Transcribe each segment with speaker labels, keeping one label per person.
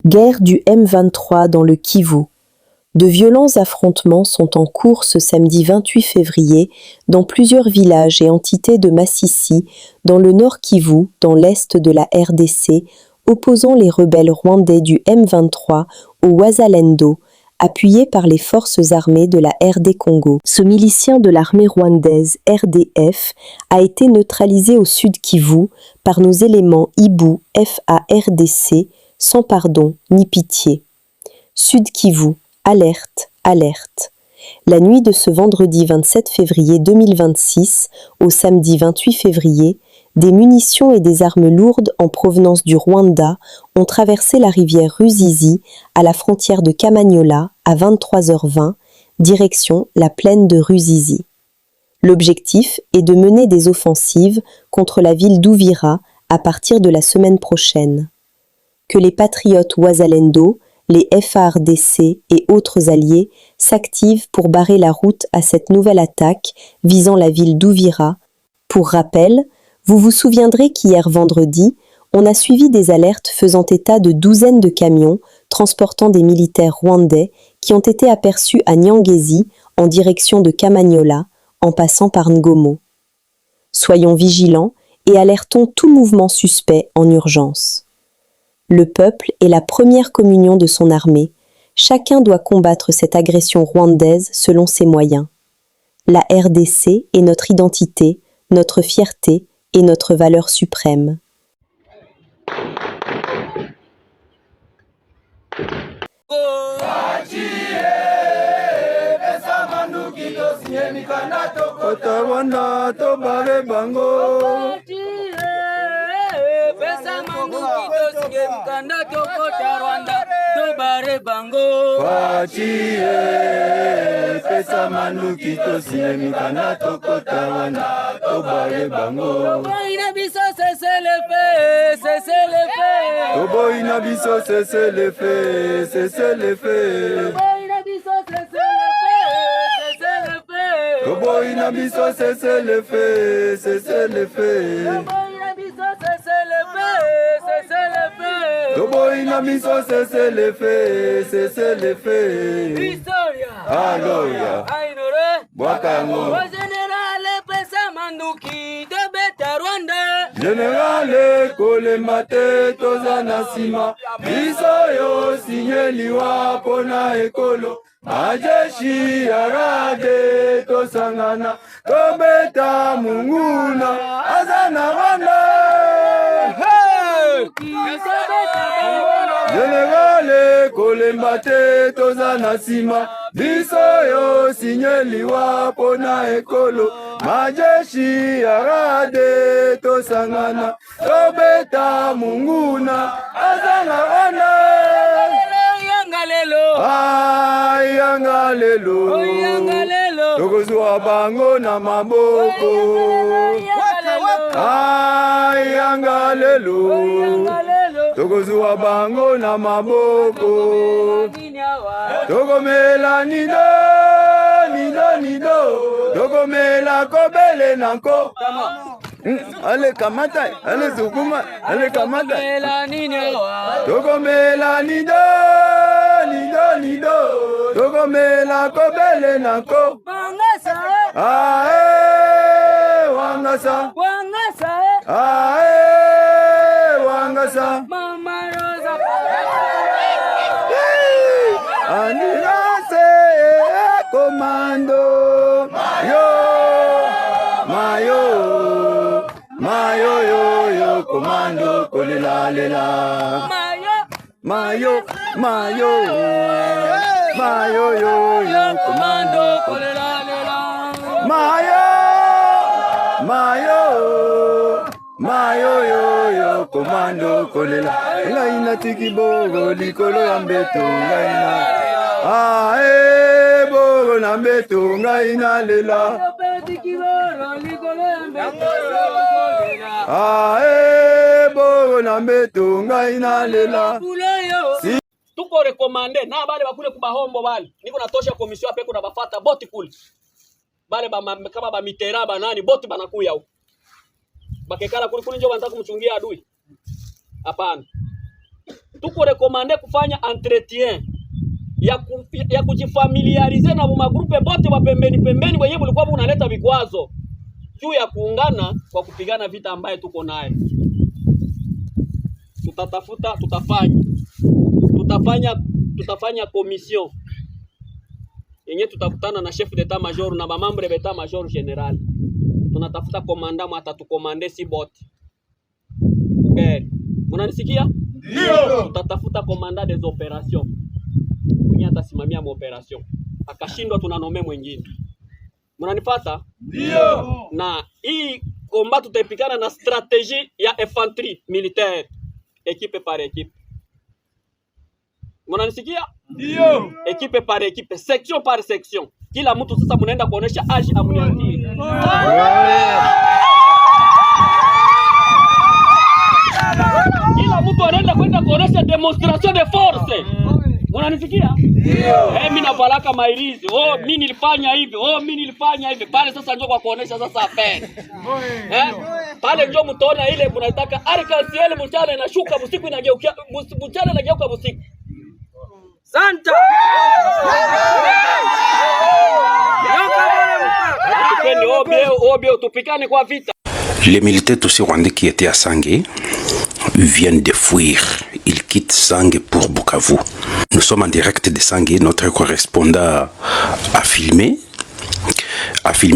Speaker 1: Guerre du M23 dans le Kivu. De violents affrontements sont en cours ce samedi 28 février dans plusieurs villages et entités de Massissi, dans le Nord Kivu, dans l'est de la RDC, opposant les rebelles rwandais du M23 au Wazalendo, appuyés par les forces armées de la RD Congo. Ce milicien de l'armée rwandaise RDF a été neutralisé au Sud Kivu par nos éléments Ibu FARDC sans pardon ni pitié. Sud Kivu, alerte, alerte. La nuit de ce vendredi 27 février 2026 au samedi 28 février, des munitions et des armes lourdes en provenance du Rwanda ont traversé la rivière Ruzizi à la frontière de Kamanyola à 23h20, direction la plaine de Ruzizi. L'objectif est de mener des offensives contre la ville d'Uvira à partir de la semaine prochaine. Que les patriotes Wazalendo, les FARDC et autres alliés s'activent pour barrer la route à cette nouvelle attaque visant la ville d'Uvira. Pour rappel, vous vous souviendrez qu'hier vendredi, on a suivi des alertes faisant état de douzaines de camions transportant des militaires rwandais qui ont été aperçus à Nyangezi en direction de Kamanyola, en passant par Ngomo. Soyons vigilants et alertons tout mouvement suspect en urgence. Le peuple est la première communion de son armée. Chacun doit combattre cette agression rwandaise selon ses moyens. La RDC est notre identité, notre fierté et notre valeur suprême.
Speaker 2: Pesa manuki to sinemikana tokota wana to bare bango. Ina biso c'est le fait, c'est le fait. Tobo ina biso c'est le fait, c'est le fait. Tobo ina biso c'est le fait, c'est le fait. Tobo ina biso c'est le fait, c'est le fait. Historia. Aloya. Ainore. Bwakango. Generale pesa manduki de beta Rwanda. Generale kole mate tozana sima. Biso yo sinyeliwa pona ekolo. Majeshi arade tosangana. Tobeta munguna azana Rwanda. Generale kolembate tozana sima biso yo sinyeliwa pona ekolo majeshi arade tosangana tobeta munguna azana wana yangalelo yangalelo tokozwa bango na maboko yangalelo tokozwa bango na maboko togomela nido togomela kobele nanko ale kamata ale sukuma ale kamata togomela nido togomela kobele nanko wangasa wangasa Mama Rosa Anirase Komando Mayo yo Komando kolela lela Mayo yo Komando kolela lela Mayo yo komando kolela ngaina tikibogo likolo ya mbeto ngaina bogo na mbeto ngaina lela bogo na mbeto ngaina lela
Speaker 3: tuko rekomande na bale bakule kubahombo bale niko natosha komisio apeko na bafata boti kule bale kama ba mitera banani boti banakuya huko bakekala kuli njo wanataka kumchungia adui. Hapana. tuko rekomande kufanya entretien ya kujifamiliarize na magrupe bote wa pembeni wenyewe bulikuwa bunaleta vikwazo juu ya kuungana kwa kupigana vita ambaye tuko naye. Tutafanya commission yenye tutakutana na chef d'état major na mamambre d'état major general. Tunatafuta komanda atatukomande si bote. Okay. Munanisikia?
Speaker 2: Ndio.
Speaker 3: Tutatafuta komanda des opérations. Mwenye atasimamia operation. Akashindwa tunanome mwingine. Munanipata?
Speaker 2: Ndio.
Speaker 3: Na hii komba tutapikana na stratégie ya infanterie militaire équipe par équipe. Munanisikia?
Speaker 2: Ndio.
Speaker 3: Équipe par équipe, section par section. Kila mtu sasa munaenda kuonesha age amunianti. Kila mtu anaenda kwenda kuonesha demonstration de force. Unanisikia?
Speaker 2: Ndio.
Speaker 3: Mimi navalaka mairizi. Mimi nilifanya hivi. Mimi nilifanya hivi. Pale sasa njoo kwa kuonesha sasa affaire. Pale njoo mtaona ile mnataka arc-en-ciel mchana inashuka usiku inageuka mchana inageuka usiku. Santa.
Speaker 4: Les militaires aussi rwandais qui étaient à Sangé viennent de fuir. Ils quittent Sangé pour Bukavu. Nous sommes en direct de Sangé. Notre correspondant a filmé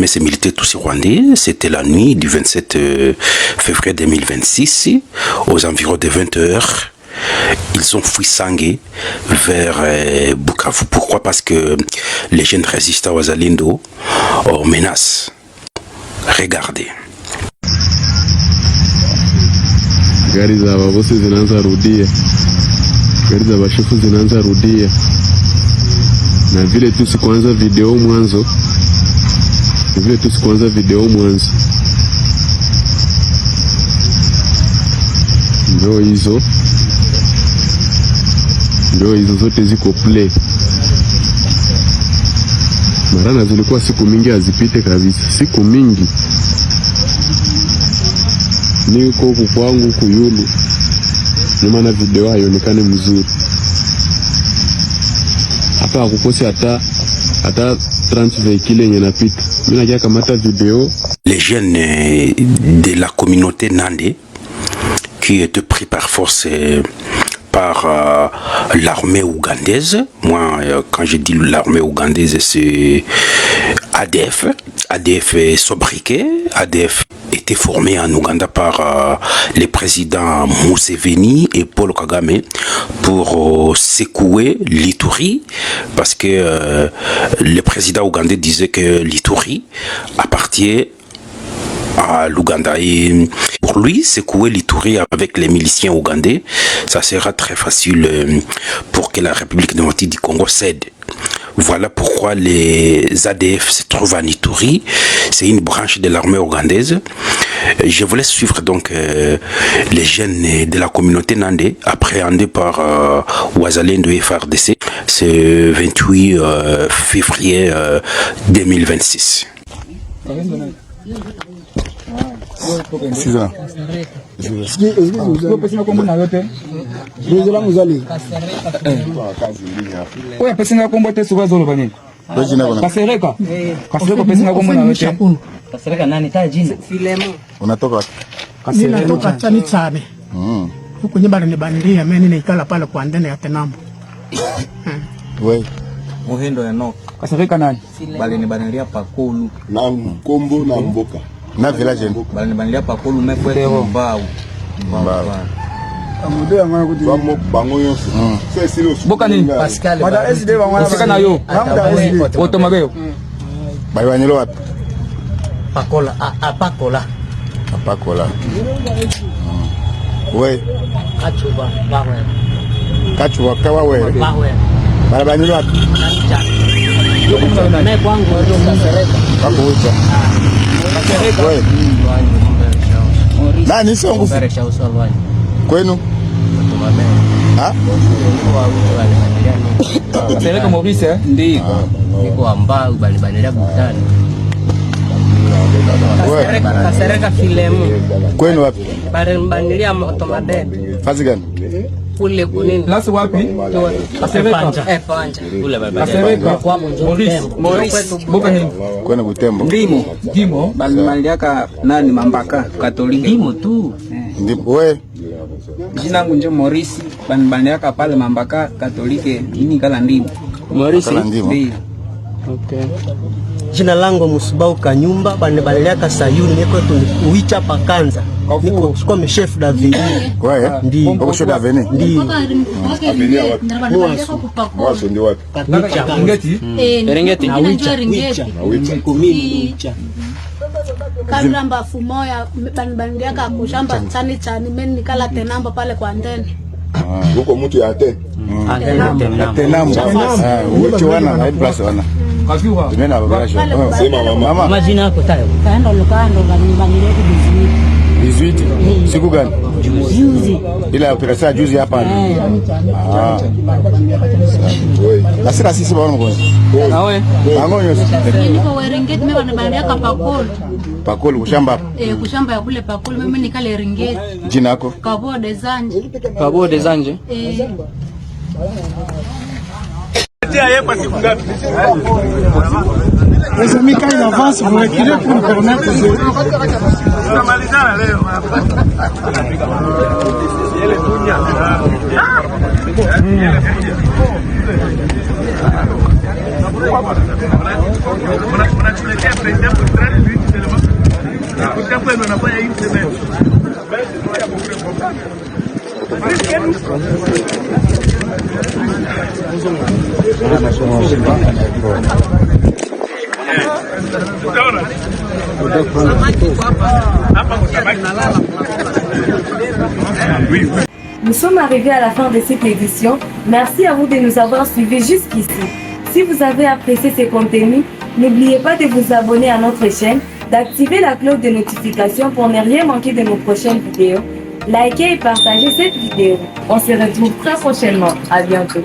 Speaker 4: ces militaires tous rwandais. C'était la nuit du 27 février 2026 aux environs de 20h. Ils ont fui Sangé vers Bukavu. Pourquoi? Parce que les jeunes résistants Wazalendo menacent. Regardez.
Speaker 5: Gari za wabosi zinaanza rudia, gari za bashefu zinaanza rudia, na vile tu sikuanza video mwanzo, ndio hizo zote ziko play. Marana zilikuwa siku mingi hazipite kabisa, siku mingi. Niko huku kwangu kuyulu, maana video haionekane mzuri. Hapa hakukosi hata 30 véhicules yenye napita. Mimi nakia kamata video.
Speaker 4: Les jeunes de la communauté Nandé qui étaient pris par force par l'armée ougandaise. Moi, quand je dis l'armée ougandaise, c'est ADF. ADF est sobriquet. ADF était formé en Ouganda par les présidents Museveni et Paul Kagame pour secouer l'Ituri, parce que le président ougandais disait que l'Ituri appartient à l'Ouganda, et pour lui secouer l'Ituri avec les miliciens ougandais, ça sera très facile pour que la République démocratique du Congo cède. Voilà pourquoi les ADF se trouvent en Ituri. C'est une branche de l'armée ougandaise. Je vous laisse suivre donc les jeunes de la communauté Nandé, appréhendés par Wazalendo et FARDC, ce 28 février 2026.
Speaker 6: Kasereka nani tajini? Filemo.
Speaker 7: Unatoka?
Speaker 6: Kasereka. Ninatoka Chani Chabe. Huko nyumba ni bandia, mimi naikala pale kwa ndani ya Tenambo.
Speaker 7: Wewe.
Speaker 6: Muhindo ya no.
Speaker 7: Kasereka nani?
Speaker 6: Bali ni banilia pakulu.
Speaker 7: Na Kombo na Mboka. Na village. Bali ni banilia pakulu mekwele mbao. Mbao.
Speaker 6: Amudo ya mwana kuti.
Speaker 7: Bamo bango yonso.
Speaker 6: Boka nini? Pascal.
Speaker 7: Mada SD ba mwana.
Speaker 6: Usika na yo.
Speaker 7: Mada SD.
Speaker 6: Otomabeo.
Speaker 7: Bai wanyelo wapi?
Speaker 6: Pakola, apakola.
Speaker 7: Apakola. Ouais.
Speaker 6: Kachuba, bawe.
Speaker 7: Kachuba kawa wewe.
Speaker 6: Bawe.
Speaker 7: Barabara wapi?
Speaker 6: Na kwangu ndio Kasereka.
Speaker 7: Wako huko.
Speaker 6: Kasereka.
Speaker 7: Wewe. Nani sio nguvu? Kwenu? Ah?
Speaker 6: Kasereka Maurice ndio. Niko ambao bali banilia butani.
Speaker 8: Kasereka Filemu.
Speaker 5: Kwenu wapi?
Speaker 8: Bandilia moto madede.
Speaker 5: Fazi gani?
Speaker 8: Kule kunini?
Speaker 9: Lasi wapi?
Speaker 8: Panja.
Speaker 9: Kule Kasereka kwa Maurice. Boka hivi.
Speaker 5: Kwenu Butembo.
Speaker 9: Ndimo.
Speaker 10: Bandiaka nani Mambaka Katoliki.
Speaker 8: Ndimo tu.
Speaker 5: Ndimo wewe.
Speaker 10: Jina langu ndio Maurice. Bandiaka pale Mambaka Katoliki. Ini kala ndimo.
Speaker 5: Maurice ndimo.
Speaker 8: Okay. Jina langu Musubau Kanyumba, bandiaka Sayuni, niko tuicha pakanza. Niko kwa chef David.
Speaker 5: Wewe? Ndio. Uko chef David?
Speaker 8: Ndio.
Speaker 5: Abiria wapi? Mwaso ndio wapi?
Speaker 9: Rengeti.
Speaker 5: Wicha.
Speaker 11: Karamba fumoya bandiaka kushamba chani meni nikala tenamba pale kwa ndeni.
Speaker 5: Huko mtu ya te. Tenamu. Uchi wana na plus wana. Tumena babasho. Sema mama.
Speaker 8: Majina yako tayo.
Speaker 11: Kaenda lukando banileko
Speaker 5: 18. Siku gani?
Speaker 11: Juzi.
Speaker 5: Ila operasa juzi hapa. Nasira sisi bwana mkonzi.
Speaker 9: Nawe.
Speaker 5: Angonyo.
Speaker 11: Niko Rengeti mimi bandiaka Pakolo.
Speaker 5: Pakolo kushamba.
Speaker 11: Kushamba ya kule Pakolo mimi nikale Rengeti.
Speaker 5: Jina yako?
Speaker 11: Kabo Desanje.
Speaker 9: Kabo Desanje.
Speaker 6: Les amis, quand il avance, vous reculez pour permettre de...
Speaker 12: Nous sommes arrivés à la fin de cette édition. Merci à vous de nous avoir suivis jusqu'ici. Si vous avez apprécié ces contenus, n'oubliez pas de vous abonner à notre chaîne, d'activer la cloche de notification pour ne rien manquer de nos prochaines vidéos. Likez et partagez cette vidéo. On se retrouve très prochainement. À bientôt.